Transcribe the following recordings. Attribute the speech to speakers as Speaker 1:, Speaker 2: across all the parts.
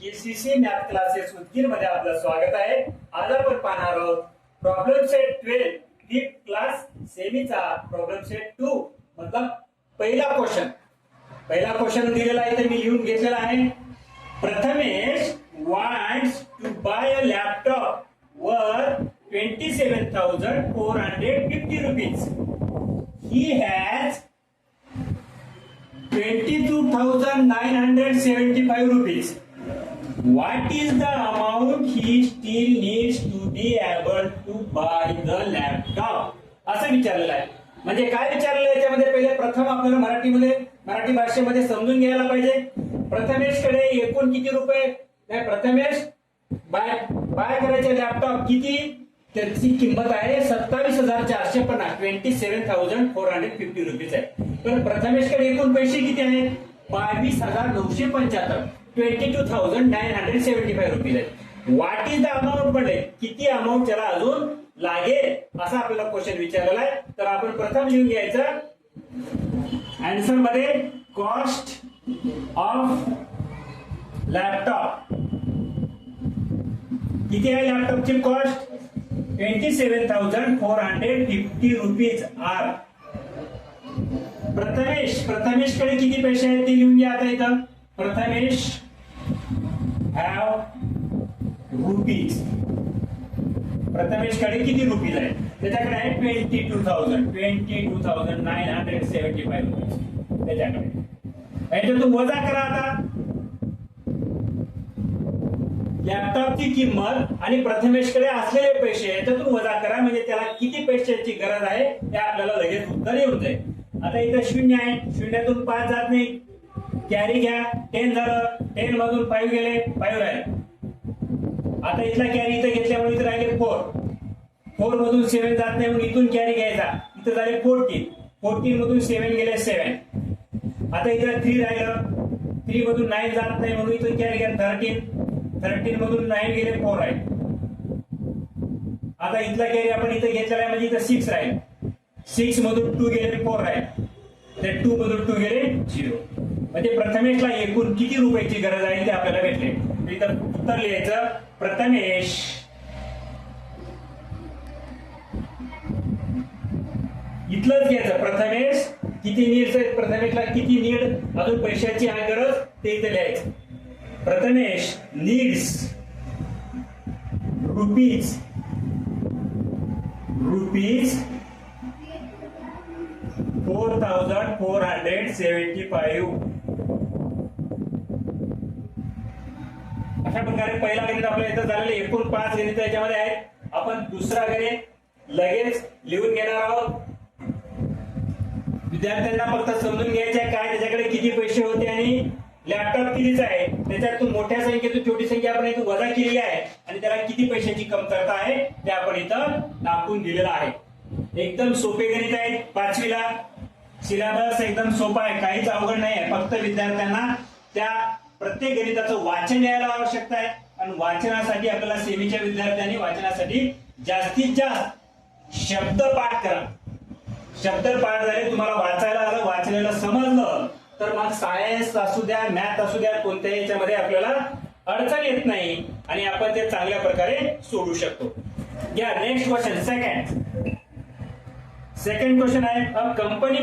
Speaker 1: KCC math classes Udgir मध्ये आपलं स्वागत आहे. आज आपण पाहणार आहोत प्रॉब्लेम सेट 12 फिफ्थ क्लास सेमीचा प्रॉब्लेम सेट 2 मतलब पहिला क्वेश्चन दिलेला आहे, ते मी लिहून घेतलेला आहे. Prathamesh wants to buy a laptop worth 27,450 rupees. He has 22,975 rupees. What is the amount he still needs to be able to buy the laptop? असं विचारलेलं आहे. म्हणजे काय विचारलेलं आहे याच्यामध्ये? पहिले प्रथम आपल्याला मराठी भाषेमध्ये समजून घ्यायला पाहिजे. प्रथमेशकडे एकूण किती रुपये? प्रथमेश बाय करायचे लॅपटॉप किती? त्याची किंमत आहे 27,450 27,450 रुपीज आहे. पण प्रथमेशकडे एकूण पैसे किती आहेत? 22,975 22,975 रुपीज आहेत. व्हॉट इज द अमाऊंट पडले? किती अमाऊंट त्याला अजून लागेल असा आपल्याला क्वेश्चन विचारलेला आहे. तर आपण प्रथम लिहून घ्यायचं आन्सर मध्ये कॉस्ट ऑफ लॅपटॉप. किती आहे लॅपटॉपची कॉस्ट? 27,450 rupees are. प्रथमेशकडे किती पैसे आहेत ते लिहून घ्या आता इथं. Prathamesh have rupees. प्रथमेशकडे किती रुपीज आहेत? त्याच्याकडे आहे 22,975 रुपीज त्याच्याकडे. याच्यातून वजा करा आता लॅपटॉपची किंमत आणि प्रथमेशकडे असलेले पैसे, याच्यातून वजा करा म्हणजे त्याला किती पैशाची गरज आहे ते आपल्याला लगेच उत्तर येऊन जाईल. आता इथं 0 आहे, 0तून 5 जात नाही, कॅरी घ्या. 10 झालं, 10 मधून 5 गेले, 5 राहिले. आता इथला कॅरी इथं घेतल्यामुळे इथं राहिले 4 मधून 7 जात नाही म्हणून इथून कॅरी घ्यायचा. इथं झाले 14 मधून 7 गेले 7. आता इथं 3 राहिलं, 3 मधून 9 जात नाही म्हणून इथून कॅरी घ्या 13 मधून 9 गेले 4 आहे. आता इथला कॅरी आपण इथं घेतलेला आहे म्हणजे इथं 6 राहील. 6 मधून 2 गेले 4 राहील. ते 2 मधून 2 गेले 0. म्हणजे प्रथमेशला एकूण किती रुपयाची गरज आहे ते आपल्याला भेटले. इथं उत्तर लिहायचं प्रथमेश इथलंच घ्यायचं. प्रथमेश किती नीड्स आहेत, प्रथमेशला किती नीड अजून पैशाची आहे गरज ते इथं लिहायचं. Prathamesh needs rupees 4,475. अशा प्रकारे पहिला गणित आपल्या इथं झालेले एकूण 5 गणित याच्यामध्ये आहेत. आपण दुसरा गणित लगेच लिहून घेणार आहोत. विद्यार्थ्यांना फक्त समजून घ्यायचं आहे काय त्याच्याकडे किती पैसे होते आणि लॅपटॉप कितीचा आहे. त्याच्यातून मोठ्या संख्येतून छोटी संख्या आपण इथं वजा केली आहे आणि त्याला किती पैशाची कमतरता आहे ते आपण इथं दाखवून दिलेलं आहे. एकदम सोपे गणित आहे. 5वीला सिलेबस एकदम सोपा आहे, काहीच अवघड नाही आहे. फक्त विद्यार्थ्यांना त्या प्रत्येक गणिताचं वाचन यायला आवश्यकता आहे. आणि वाचनासाठी आपल्याला सेमीच्या विद्यार्थ्यांनी वाचनासाठी जास्तीत जास्त शब्द पाठ करा. शब्द पाठ झाले, तुम्हाला वाचायला आलं, वाचलेलं समजलं तर मग सायन्स असू द्या, मॅथ असू द्या, कोणत्याही याच्यामध्ये आपल्याला अडचण येत नाही आणि आपण ते चांगल्या प्रकारे सोडू शकतो. या नेक्स्ट क्वेश्चन सेकंड क्वेश्चन आहे अ कंपनी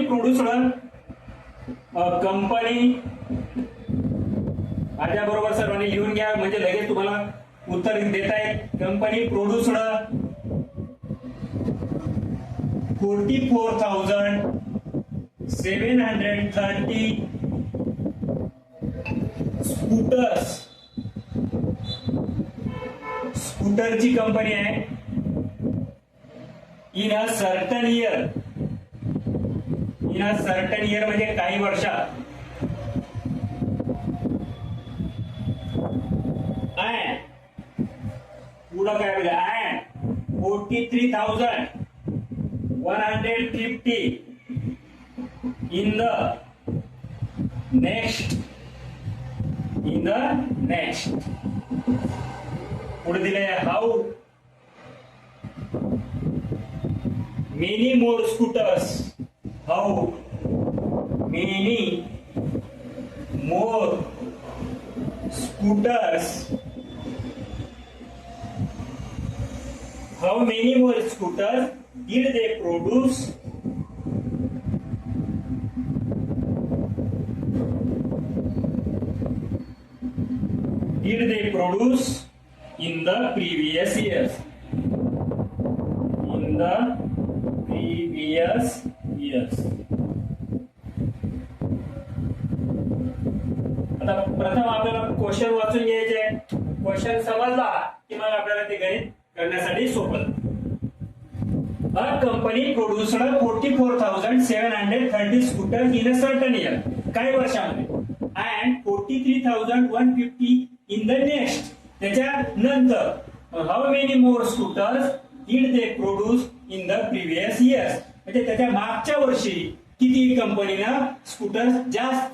Speaker 1: माझ्याबरोबर सर्वांनी लिहून घ्या म्हणजे लगेच तुम्हाला उत्तर देता येईल. कंपनी प्रोड्युस्ड 44,730 स्कूटरची कंपनी आहे. इन अ सर्टन इयर म्हणजे काही वर्षात. पुढं काय म्हणजे 43,150 in the next पुढे दिले how many more scooters more scooters, how many more scooters did they produce in the previous years? In the previous years. आता प्रथम आपल्याला क्वेश्चन वाचून घ्यायचे. क्वेश्चन समजला की मग आपल्याला ते गणित करण्यासाठी सोपं. A company produced 44,730 scooters in a certain year. काही वर्षामध्ये and 43,150 in the next. त्याच्या नंतर how many more scooters did they produce in the previous years? म्हणजे त्याच्या मागच्या वर्षी किती कंपनीनं स्कूटर जास्त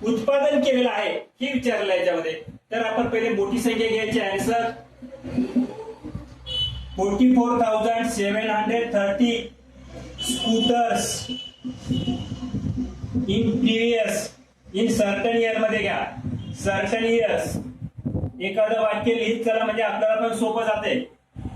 Speaker 1: उत्पादन केलेलं आहे हे विचारलं याच्यामध्ये. तर आपण पहिले मोठी संख्या घ्यायची. Answer 44,730 scooters in certain year मध्ये घ्या. सर्टन इयर्स एखादं वाक्य लिहित चला म्हणजे आपल्याला पण सोपं जाते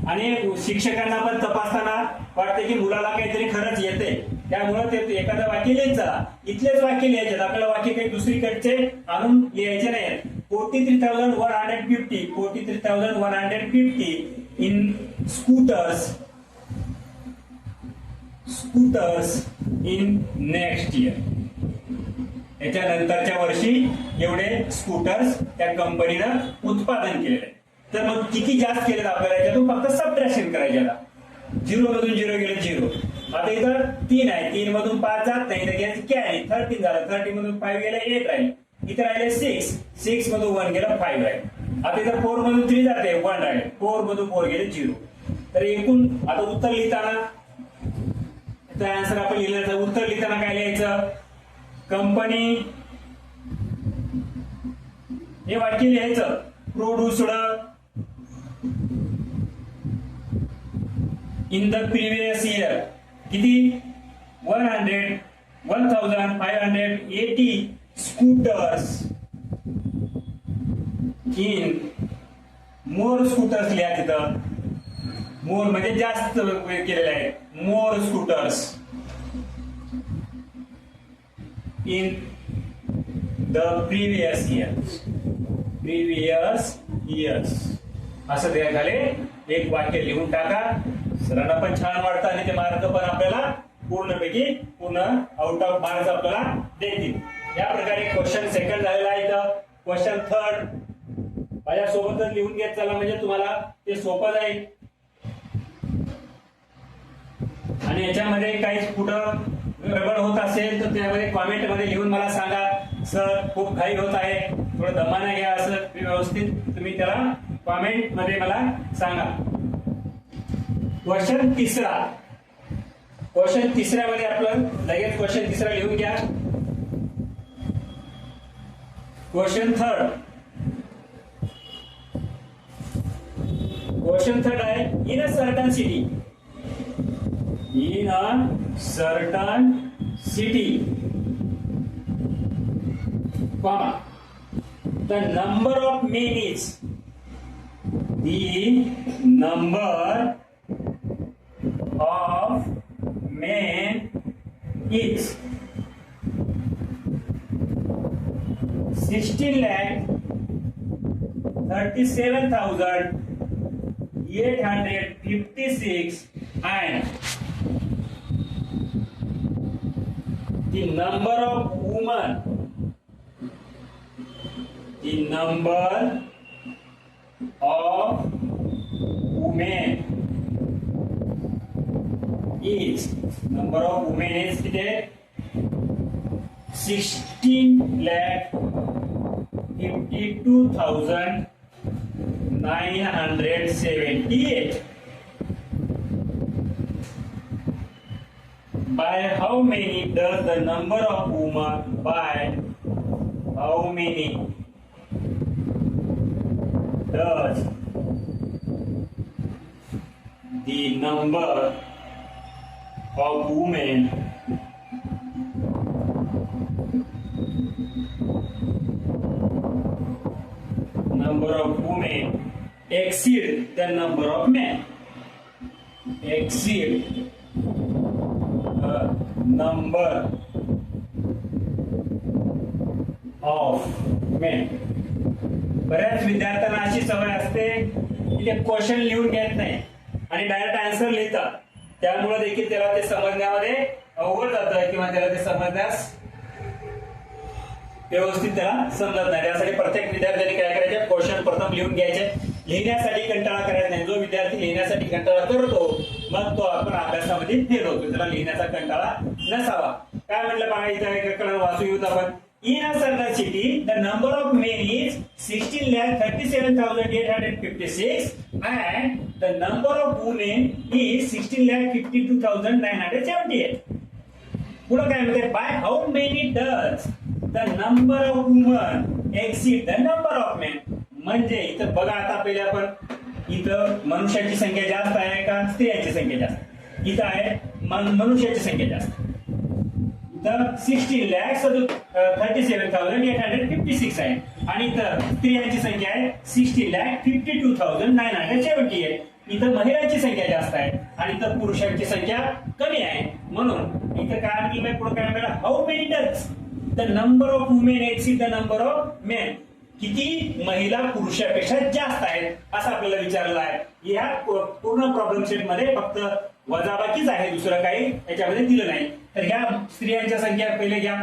Speaker 1: आणि शिक्षकांना पण तपासताना वाटते की मुलाला काहीतरी खरंच येते. त्यामुळे ते एखादं वाक्य लिहित चला. इथलेच वाक्य लिहायचे, आपल्याला वाक्य काही दुसरीकडचे आणून लिहायचे नाही. 43,150 in scooters in next year. याच्यानंतरच्या वर्षी एवढे स्कूटर्स त्या कंपनीनं उत्पादन केलेले. तर मग किती जास्त केले आपल्याला याच्यातून फक्त सबट्रॅक्शन करायचे. आता 0 मधून 0 गेले 0. आता इथं 3 आहे, 3 मधून 5 जात नाही तर घ्यायचं कॅरी. 13 झालं, 13 मधून 5 गेले 8 राहील. इथे राहिले 6 मधून 1 गेलं 5 राहील. आता इथं 4 मधून 3 जाते 1 राहील. 4 मधून 4 गेले 0. तर एकूण आता उत्तर लिहिताना आन्सर आपण लिहिलं. उत्तर लिहिताना काय लिहायचं? कंपनी हे वाक्य लिहायचं. Produced in the previous year किती? 1,580 स्कूटर्स इन मोर स्कूटर्स लिहा. तिथं मोर म्हणजे जास्त केलेलं आहे. More scooters in the previous years असं द्या झाले. एक वाक्य लिहून टाका. सरांना पण छान वाटतं आणि ते मार्क पण आपल्याला पूर्ण आउट ऑफ मार्क्स आपल्याला देतील. या प्रकारे क्वेश्चन सेकंड झालेला आहे. इथं क्वेश्चन थर्ड माझ्यासोबतच लिहून घेत चला म्हणजे तुम्हाला ते सोपं जाईल. आणि याच्यामध्ये काही कुठं गडबड होत असेल तर त्यामध्ये कॉमेंट मध्ये लिहून मला सांगा. सर खूप घाई होत आहे, थोडं दमाने घ्या असं व्यवस्थित तुम्ही त्याला कॉमेंट मध्ये मला सांगा. क्वेश्चन तिसऱ्यामध्ये आपलं लगेच क्वेश्चन तिसरा लिहून घ्या. क्वेश्चन थर्ड आहे. In a certain city the number of men is the number of men is 16,37,856 and the number of women is 16,52,978. By how many does the number of women does the number of women number of women exceed the number of men. Exceed the number of men. बऱ्याच विद्यार्थ्यांना अशी सवय असते की ते question लिहून घेत नाही आणि डायरेक्ट आन्सर लिहितात. त्यामुळे देखील त्याला ते समजण्यामध्ये अवघड जातं किंवा त्याला ते समजण्यास व्यवस्थित त्याला समजत नाही. त्यासाठी प्रत्येक विद्यार्थ्यांनी काय करायचे, क्वेश्चन प्रथम लिहून घ्यायचे. लिहिण्यासाठी कंटाळा करायचा नाही. जो विद्यार्थी लिहिण्यासाठी कंटाळा करतो मग तो आपण अभ्यासामध्ये फेल होतो. त्याला लिहिण्याचा कंटाळा नसावा. काय म्हणलं बघा इथं एकाकडे वाचू येऊत आपण. In a certain city, the number of men is 16,37,856 and the number of women is 16,52,978. पुढे काय म्हणते, by how many does the number of women exceed the number of men? म्हणजे इथं बघा आता पहिले आपण इथं मनुष्याची संख्या जास्त आहे का स्त्रियांची संख्या जास्त? इथं आहे मनुष्याची संख्या जास्त. इथं 16,37,856 आहे आणि इथं स्त्रियांची संख्या आहे 16,52,978. इथं महिलांची संख्या जास्त आहे आणि इथं पुरुषांची संख्या कमी आहे. म्हणून इथं काय म्हटलं, पुढे काय म्हटलं, how many does the number of women exceed the number of main? किती महिला पुरुषापेक्षा जास्त आहेत असं आपल्याला विचारलं आहे. या पूर्ण प्रॉब्लेम सेट मध्ये फक्त वजाबाकीच आहे, दुसरं काही याच्यामध्ये दिलं नाही. तर ह्या स्त्रियांच्या संख्या पहिले घ्या.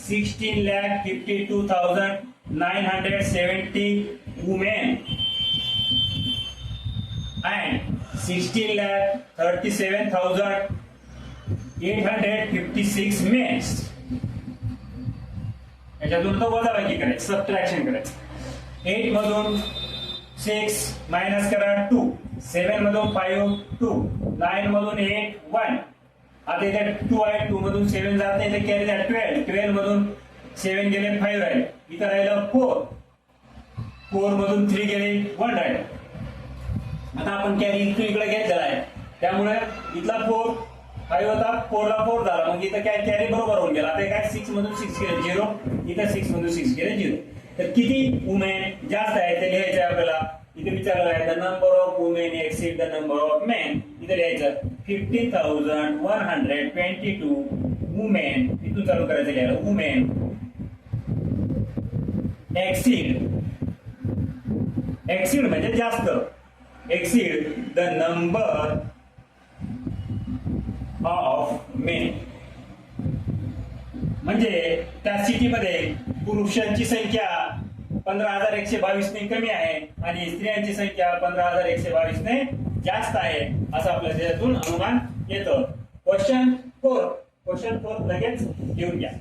Speaker 1: 16,52,970 वुमेन अँड 16,37,856 मेन्स. याच्यातून तो वजाबाकी करायचं, सबट्रॅक्शन करायचं. 8 मधून 6 मायनस करा 2, 7 मधून 5 2, 9 मधून 8 1. आता इथे 2 आहे, 2 मधून 7 जात नाही, इथे कॅरी द्या 12, 12 मधून 7 गेले 5 राहिले, इथं राहिलं 4, 4 मधून 3 गेले 1 राहिले. आता आपण कॅरी इकडे घेतलेला आहे त्यामुळे इथला 4 5 होता, 4 ला 4 झाला, मग इथं काय कॅरी बरोबर होऊन गेला. आता काय 6 मधून 6 गेले 0, इथं 6 मधून 6 गेले 0. तर किती वुमेन जास्त आहे ते लिहायचं आहे आपल्याला. इथे विचारलं आहे the number of women exceed the number of main. इथे लिहायचं 15,122 वुमेन. इथून चालू करायचं लिहायला, वुमेन एक्सीड म्हणजे जास्त, exceed the number of main. म्हणजे त्या सिटीमध्ये पुरुषांची संख्या 15,122 ने कमी आहे आणि स्त्रियांची संख्या 15,122 ने जास्त आहे असं आपल्या त्याच्यातून अनुमान येतं. क्वेश्चन 4 लगेच घेऊन घ्या.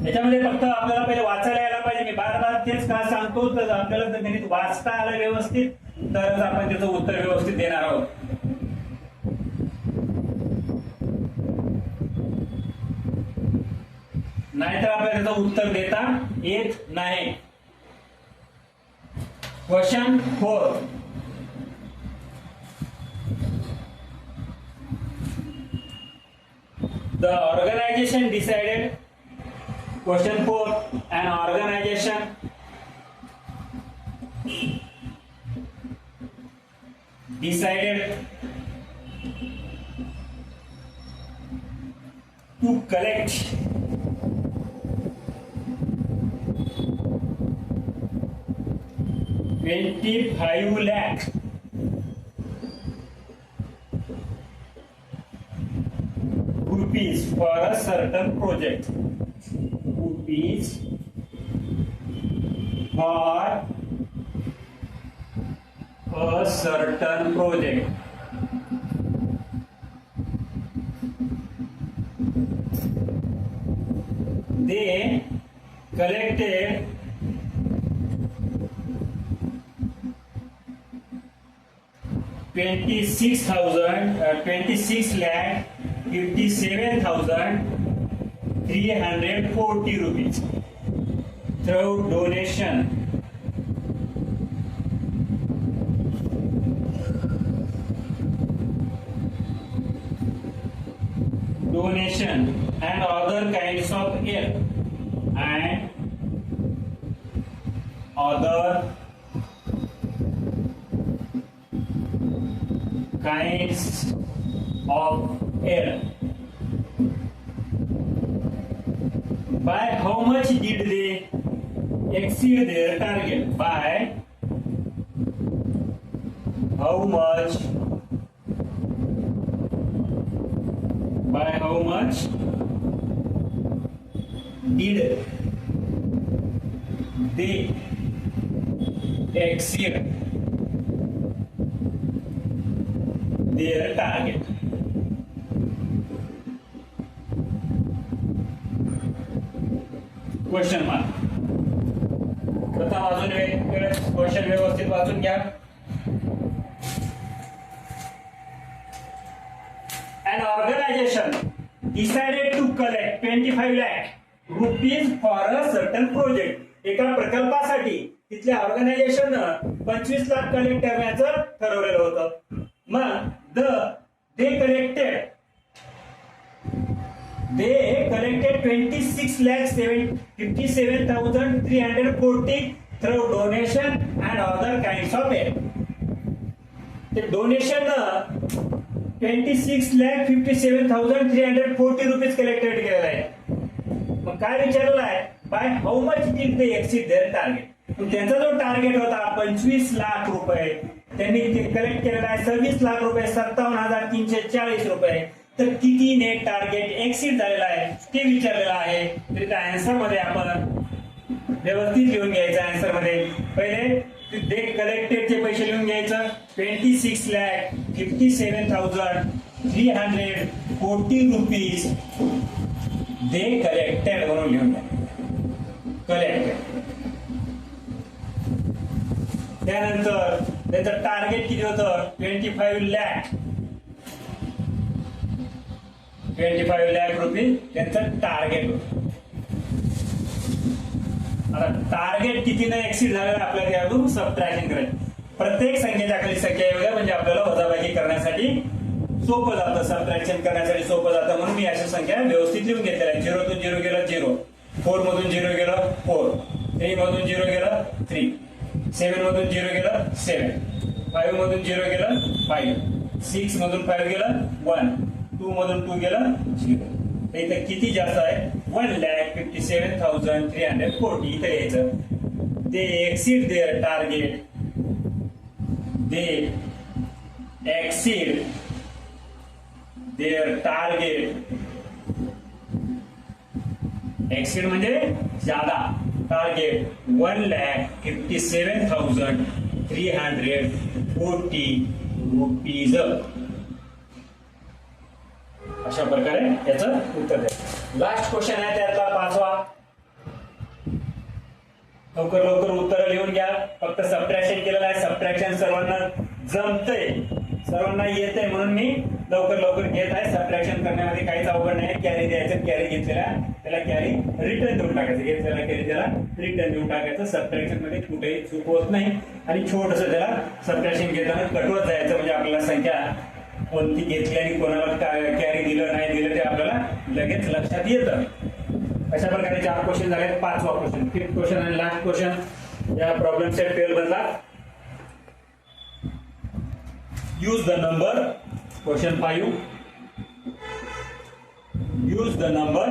Speaker 1: याच्यामध्ये फक्त आपल्याला पहिले वाचायला यायला पाहिजे. मी बार तेच का सांगतो, तर आपल्याला जर गणित वाचता आलं व्यवस्थित तरच आपण त्याचं उत्तर व्यवस्थित देणार आहोत. नाहीतर आपल्याला त्याचं उत्तर देता येत नाही. Question 4. The organization decided. Question 4. An organization decided to collect 25 lakh rupees for a certain project. Rupees for a certain project. They collected 26,57,340 rupees through donation. And other kinds of help, and other kinds of error. By how much did they exceed their target? By how much did they exceed their target? Question mark. प्रथम अजून question व्यवस्थित वाचून घ्या. An organization decided to collect 25 lakh rupees for a certain project. एका प्रकल्पासाठी तिथल्या ऑर्गनायझेशननं 25 lakh collect करण्याचं ठरवलेलं होतं. मग they collected 26,57,340 through donation and other kinds of aid. ते डोनेशन 26,57,340 रुपीज कलेक्टेड केलेलं आहे. मग काय विचारलं आहे? By how much did they exceed their target. त्यांचा जो टार्गेट होता 25 लाख रुपये, त्यांनी कलेक्ट केलेला आहे 26 लाख रुपये, 57,340 रुपये. तर किती नेट टार्गेट एक्सीड झालेला आहे ते विचारलेलं आहे. तर त्या आन्सर मध्ये आपण व्यवस्थित लिहून घ्यायचं. आन्सर मध्ये पहिले दे कलेक्टेडचे पैसे लिहून घ्यायचं. 26,57,340 रुपीज दे कलेक्टेड म्हणून लिहून घ्या. कलेक्टेड. त्यानंतर त्याचं टार्गेट किती होतं? 25 लाख रुपीज त्यांचं टार्गेट होतं. आता टार्गेट कितीने एक्सीड झालेलं आपल्याला यातून सबट्रॅक्शन करायचं. प्रत्येक संख्येच्या खाली संख्या येऊ द्या म्हणजे आपल्याला वजाबाकी करण्यासाठी सोपं जातं, सबट्रॅक्शन करण्यासाठी सोपं जातं. म्हणून मी अशा संख्या व्यवस्थित लिहून घेतलेल्या आहेत. 0 तून 0 गेलं 0, 4 मधून 0 गेलं 4, 3 मधून 0 गेलं 3, 7 मधून 0 गेलं 7, 5 मधून 0 गेलं 5, 6 मधून 5 गेलं 1, 2 मधून 2 गेलं 0. इथं किती जास्त आहे? 1,57,340. इथं यायचं they exceed their target. They exceed their target. Exceed म्हणजे ज्यादा. Target 1,57,340 rupees. अशा प्रकारे याचं उत्तर द्या. लास्ट क्वेश्चन आहे त्यातला 5वा. लवकर लवकर उत्तर लिहून घ्या. फक्त सबट्रॅक्शन केलेलं आहे. सबट्रॅक्शन सर्वांना जमतंय, सर्वांना येतंय म्हणून मी लवकर लवकर घेत आहे. सबट्रॅक्शन करण्यामध्ये काहीच अवघड नाही. कॅरी द्यायचं, कॅरी घेतलेला त्याला कॅरी रिटर्न देऊन टाकायचं, घेतलेला कॅरी त्याला रिटर्न देऊन टाकायचं. सबट्रॅक्शन मध्ये कुठेही चूक होत नाही. आणि छोटस त्याला सबट्रॅक्शन घेताना कटवत जायचं म्हणजे आपल्याला संख्या कोणती घेतली आणि कोणाला कॅरी दिलं नाही दिलं ते आपल्याला लगेच लक्षात येतं. अशा प्रकारे 4 क्वेश्चन झाले. 5वा क्वेश्चन, 5th क्वेश्चन आणि लास्ट क्वेश्चन या प्रॉब्लेम सेट 12 मधला. Use the number. Question 5. Use the number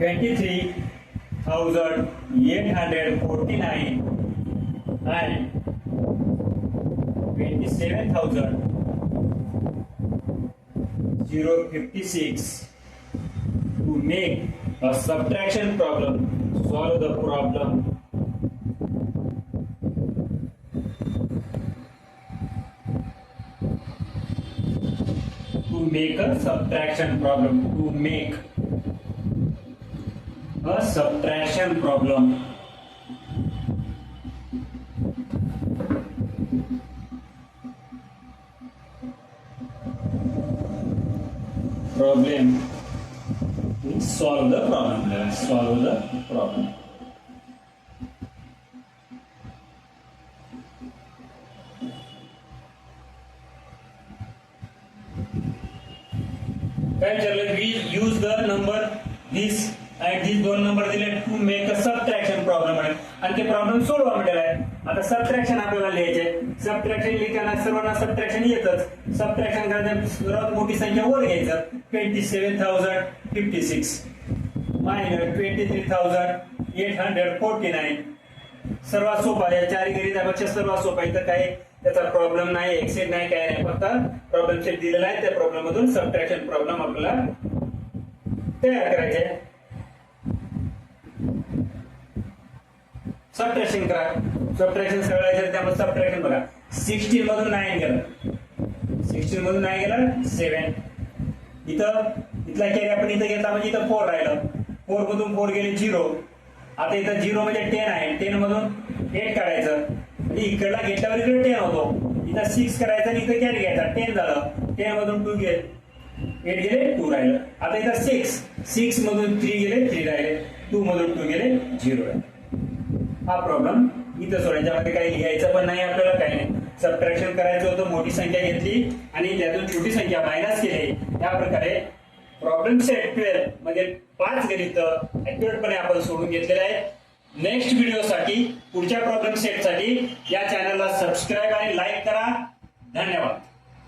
Speaker 1: 23,849 and 27,056 to make a subtraction problem. Solve the problem. To make a subtraction problem. To make a subtraction problem. Solve the problem. Let's solve the problem. काय विचारलं, we use the number this आणि these दोन number दिले to make a subtraction problem आहे आणि ते problem सोडवा म्हटलेला आहे. आता सबट्रॅक्शन आपल्याला लिहायचे. सबट्रॅक्शन लिहिताना सर्वांना सबट्रॅक्शन येतच. सबट्रॅक्शन करायचं सर्वात मोठी संख्या वर घ्यायचं. 27,056 मायनस 23,849. सर्वात सोपा आहे. चारी गणितापेक्षा सर्वात सोपा आहे. तर काही त्याचा प्रॉब्लेम नाही, एक्सेट नाही, काय नाही, फक्त प्रॉब्लेम सेट दिलेला आहे. त्या प्रॉब्लेम मधून सबट्रॅक्शन प्रॉब्लेम आपल्याला तयार करायचे. सबट्रॅक्शन करा. सबट्रॅक्शन सगळ्याचे त्यामुळे सबट्रॅक्शन बघा. 16 मधून 9 गेलं, 16 मधून 9 गेलं 7. इथं इथला कॅरी आपण इथं घेतला म्हणजे इथं 4 राहिलं. 4 मधून 4 गेले 0. आता इथं 0 म्हणजे 10 आहे. 10 मधून 8 काढायचं म्हणजे इकडला घेतल्यावर इकडे 10 होतो. इथं 6 करायचं आणि इथं कॅरी घ्यायचा. 10 झालं. 10 मधून 2 गेले 8 गेले 2 राहिलं. आता इथं 6 मधून 3 गेले 3 राहिले. 2 मधून 2 गेले 0 राहिले. हा प्रॉब्लेम इथं सोडायच्यामध्ये काही लिहायचं पण नाही आपल्याला, काही नाही. सबट्रॅक्शन करायचं होतं, मोठी संख्या घेतली आणि त्यातून छोटी संख्या मायनस केली. या प्रकारे प्रॉब्लेम सेट 12 मध्ये 5 गणित ऍक्युरेटपणे आपण सोडून घेतलेले आहे. नेक्स्ट व्हिडिओसाठी, पुढच्या प्रॉब्लेम सेटसाठी या चॅनलला सबस्क्राईब आणि लाईक करा. धन्यवाद.